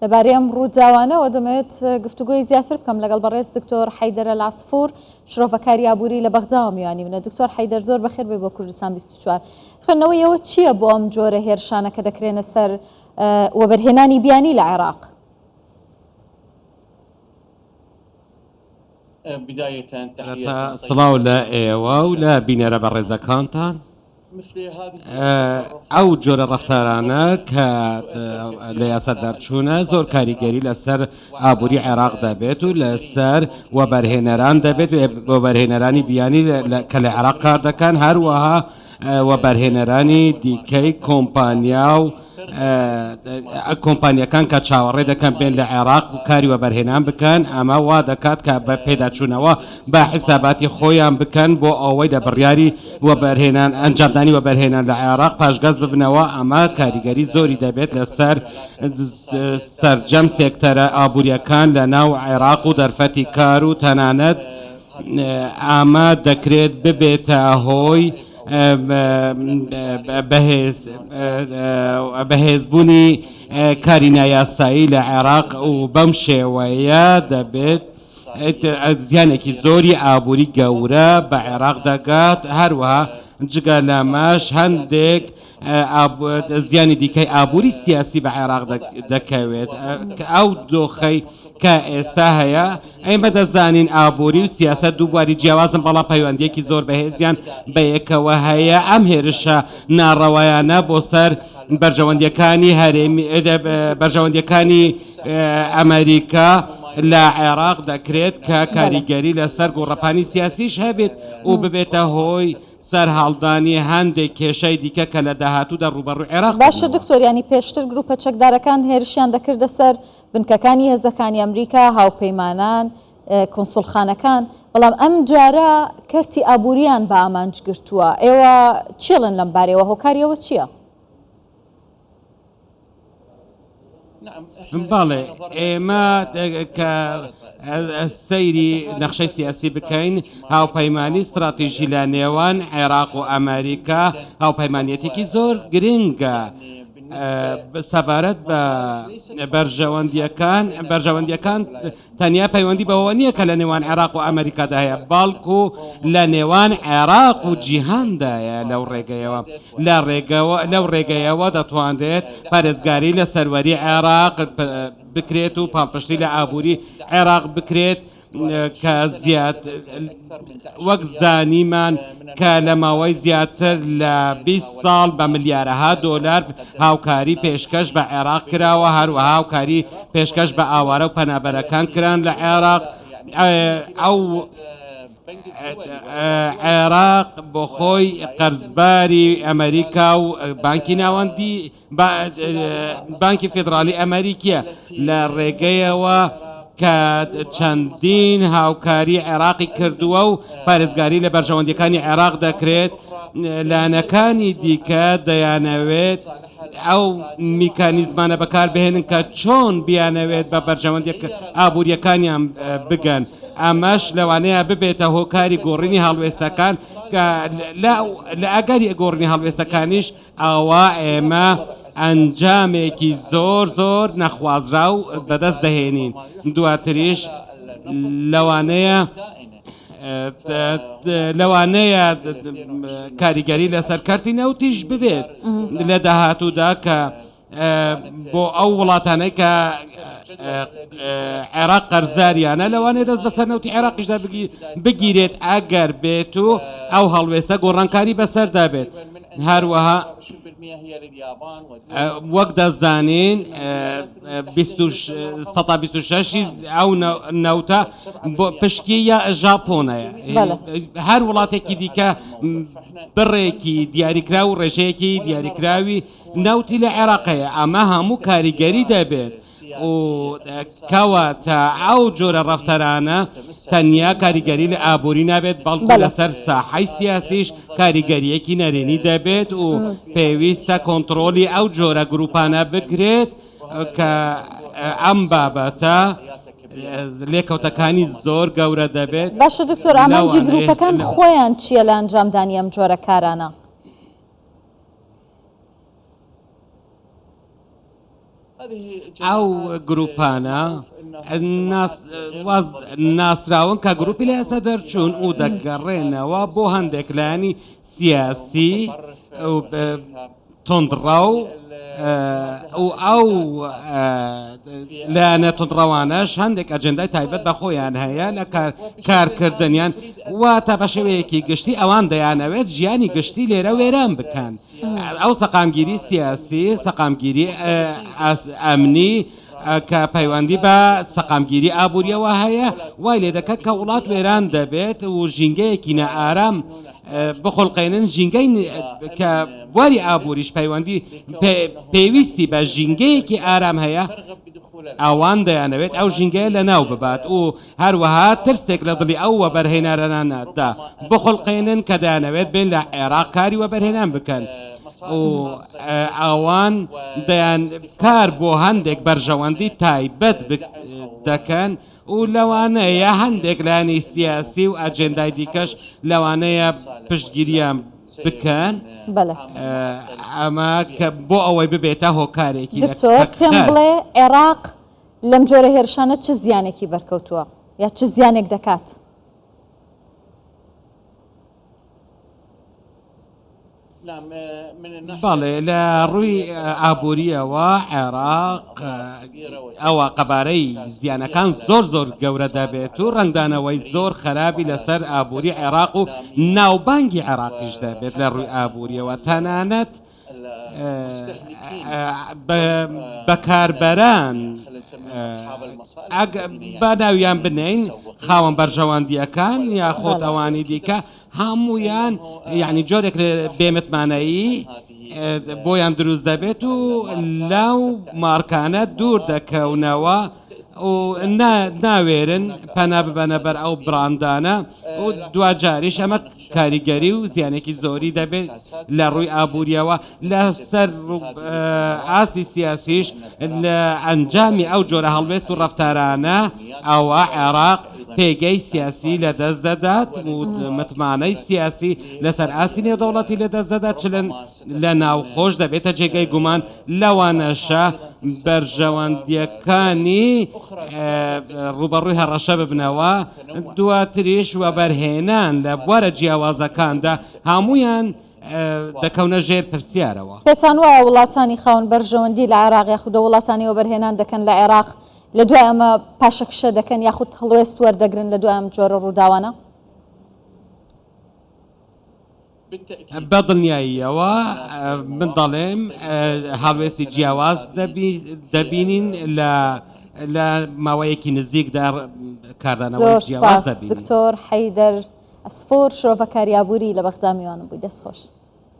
لەبارەی ئەم ڕووداوانەوە دەمەوێت گفتوگۆی زیاتر بکەم لەگەڵ بەڕێز دکتۆر حەیدەر العەسفور شرۆڤەکاری ئابووری لە بەغداوە میوانی منە. دکتۆر حەیدەر زۆر بەخێر بێ بۆ کوردستان 24. خوێندنەوەی ئەوە چییە بۆ ئەم جۆرە هێرشانە کە دەکرێنە سەر وەبەرهێنانی بیانی لە عێراق؟ سڵاو لە ئێوە و لە بینەرە بە ڕێزەکانتان. ئەو جۆرە ڕەفتارانە کە لە یاسا دەرچوونە زۆر کاریگەری لەسەر ئابووری عێراق دەبێت و لەسەر وەبەرهێنەران دەبێت وەبەرهێنەرانی بیانی کە لە عێراق کار دەکەن، هەروەها وەبەرهێنەرانی دیکەی کۆمپانیا و کۆمپانیەکان کە چاوەڕێ دەکەن بێن لە عێراق و کاری وەبەرهێنان بکەن. ئەمە وا دەکات کە بە پێداچوونەوە بە حیساباتی خۆیان بکەن بۆ ئەوەی لە بڕیاری وەبەرهێنان ئەنجامدانی وەبەرهێنان لە عێراق پاشگەز ببنەوە. ئەمە کاریگەری زۆری دەبێت لەسەر سەرجەم سێکتەرە ئابوووریەکان لە ناو عێراق و دەرفەتی کار و تەنانەت ئەمە دەکرێت ببێتە هۆی بەهێزبوونی کاری نایاسایی لە عێراق و بەم شێوەیە دەبێت زیانێکی زۆری ئابووری گەورە بە عێراق دەگات. هەروەها جگە لەمەش هەندێک زیانی دیکەی ئابووری سیاسی بە عێراق دەکەوێت. ئەو دۆخەی کە ئێستا هەیە ئێمە دەزانین ئابووری و سیاسەت دووباری جیاوازن، بەڵام پەیوەندیەکی زۆر بەهێزیان بە یەکەوە هەیە. ئەم هێرشە ناڕەوایانە بۆ سەر بەرژەوەندیەکانی هەرێمی بەرژەوەندیەکانی ئەمریکا لە عێراق دەکرێت کە کاریگەری لەسەر گۆڕەپانی سیاسیش هەبێت و ببێتە هۆی سەر هەڵدانی هەندێک کێشەی دیکە کە لە داهاتوودا ڕوبەڕووی عێراق. باشە دکتۆریانی پێشتر گروپە چەکدارەکان هێرشیان دەکردە سەر بنکەکانی هێزەکانی ئەمریکا، هاوپەیمانان، کۆنسڵخانەکان، بەڵام ئەم جارە کەرتی ئابووریان بە ئامانج گرتووە. ئێوە چێڵن لەم بارەوە؟ هۆکاریەوە چییە؟ باڵێ ئێمە کە سەیری نەخشەی سیاسی بکەین، هاوپەیمانی استراتیژی لە نێوان عێراق و ئەمریکا هاوپەیمانیەتێکی زۆر گرنگە سەبارەت بە بەرژەوەندیەکان تەنیا پەیوەندی بەوە نییە کە لە نێوان عێراق و ئەمریکادا هەیە، باڵکو لە نێوان عێراق و جیهاندایە. لەو ڕێگەیەوە دەتوانرێت پارێزگاری لە سەروەری عێراق بکرێت و پاڵپشتی لە ئابووری عێراق بکرێت کە وەک زانیمان کە لە ماوەی زیاتر لە 20 ساڵ بە ملیارەها دۆلار هاوکاری پێشکەش بە عێراق کراوە، هەروەها هاوکاری پێشکەش بە ئاوارە و پەنابەرەکان کران لە عێراق. ئەو عێراق بۆ خۆی قەرزباری ئەمریکا و بانکی ناوەندی بانکی فێدرالی ئەمریکیە لە ڕێگەیەوە کە چەندین هاوکاری عێراقی کردووە و پارێزگاری لە بەرژەوەندیەکانی عێراق دەکرێت. لایەنەکانی دیکە دەیانەوێت ئەو میکانیزمانە بەکاربهێنن کە چۆن بیانەوێت بە بەرژەوەندی ئابوووریەکانیان بگەن. ئەمەش لەوانەیە ببێتە هۆکاری گۆڕینی هەڵوێستەکان کە لە ئەگەری گۆڕینی هەڵوێستەکانیش ئەوە ئێمە ئەنجامێکی زۆر نەخوازرا و بەدەست دەهێنین. دواتریش لەوانەیە کاریگەری لەسەر کارتی نەوتیش ببێت لە داهاتوودا کە بۆ ئەو وڵاتانەی کە عێراق قەرزاریانە لەوانەیە دەست بەسەر نەوتی عێراقیشدا بگیرێت ئەگەر بێت و ئەو هەڵوێستە گۆڕانکاری بەسەردا بێت. هەروەها وەک دەزانین 126 ئەو نەوتە پشکی ژاپۆنەیە. هەر وڵاتێکی دیکە بڕێکی دیاریکرا و ڕێژەیەکی دیاریکراوی نەوتی لە عێراقەیە. ئەمە هەموو کاریگەری دەبێت و کەواتە ئەو جۆرە ڕەفتەرانە تەنیا کاریگەری لە ئابووری نابێت، بەڵکو لەسەر ساحەی سیاسیش کاریگەریەکی نەرێنی دەبێت و پێویستە کۆنتڕۆلی ئەو جۆرە گروپانە بکرێت کە ئەم بابەتە لێکەوتەکانی زۆر گەورە دەبێت. باشە دکتۆر، ئامانجی گروپەکان خۆیان چییە لە ئەنجامدانی ئەم جۆرە کارانە؟ ئەو گروپانە ناسراون کە گروپی لە ئێستا دەرچوون و دەگەڕێنەوە بۆ هەندێک لایانی سیاسی تندڕەو و ئەو لایەنە تندڕەوانەش هەندێک ئەجندای تایبەت بە خۆیان هەیە لە کارکردنیان واتە بە شێوەیەکی گشتی ئەوان دەیانەوێت ژیانی گشتی لێرە وێران بکەن ئەو سەقامگیری سیاسی سەقامگیری ئەمنی کە پەیوەندی بە سەقامگیری ئابوووریەوە هەیە وای لێ دەکات کە وڵات وێران دەبێت و ژینگەیەکی نەئارام بخۆڵقێنن ژینگەی کە واری ئابووریش پەیوەندی پێویستی بە ژینگەیەکی ئارام هەیە ئەوان دەیانەوێت ئەو ژینگەیە لە ناو ببات و هەروەها ترسێک لە دڵی ئەو وەبەرهێنەرانەدا بخۆڵقێنن کە دەیانەوێت بێن لە عێراق کاری وەبەرهێنان بکەن و ئەوان دەیان کار بۆ هەندێک بەرژەوەندی تایبەت دەکەن و لەوانەیە هەندێک لانی سیاسی و ئەجێندای دیکەش لەوانەیە پشتگیریان بکەن ئەمە کە بۆ ئەوەی ببێتە هۆکارێکی دکتۆر پێم بڵێ عێراق لەم جۆرە هێرشانە چ زیانێکی بەرکەوتووە یا چ زیانێک دەکات؟ بەڵێ لە ڕووی ئابوووریەوە عێراق ئەوە قەبارەی زیانەکان زۆر گەورە دەبێت و ڕنگدانەوەی زۆر خراپی لەسەر ئابووری عێراق و ناوبانگی عێراقیش دەبێت لە ڕووی ئابوووریەوە تەنانەت بەکاربەران با ناویان بنین خاوەن بەرژەوەندیەکان یا خۆت ئەوانی دیکە هەمویان یعنی جۆرێک بێمتمانایی بۆیان دروست دەبێت و لەو مارکانە دوور دەکەونەوە و ناوێرن پەنا ببەنە بەر ئەو براندانە و دوجاریش ئەمە کاریگەری و زیانێکی زۆری دەبێت لە ڕووی ئابوووریەوە لەسەر ئاسی سیاسیش لە ئەنجامی ئەو جۆرە هەڵوێست و ڕەفتارانە ئەوە عێراق پێگەی سیاسی لە دەست دەدات و متمانەی سیاسی لەسەر ئاسی نێودەوڵەتی لە دەست دەدات چلن لە ناوخۆش دەبێتە جێگەی گومان لەوانەشە بەرژەوەندیەکانی ڕوبەڕووی هەڕەشە ببنەوە دواتریش وەبەرهێنان لە بوارە جیاوازەکاندا هەمویان دەکەونە ژێر پرسیارەوە. پێتان وایە وڵاتانی خاوەن بەرژەوەندی لە عێراق یاخود وڵاتانی وەبەرهێنان دەکەن لە عێراق لە دوای ئەمە پاشەکشە دەکەن یاخود هەڵوێست وەردەگرن لە دوای ئەم جۆرە ڕووداوانە؟ بە دڵنیاییەوە من دەڵێم هەڵوێستی جیاواز دەبینین لە ماوەیەکی نزیکدا کاردانەوەی جیاواز دەبینین. دکتۆر حەیدەر ئەسفۆر شرۆڤە کاریابووری لە بەغدا میوانم بووی دەست خۆش.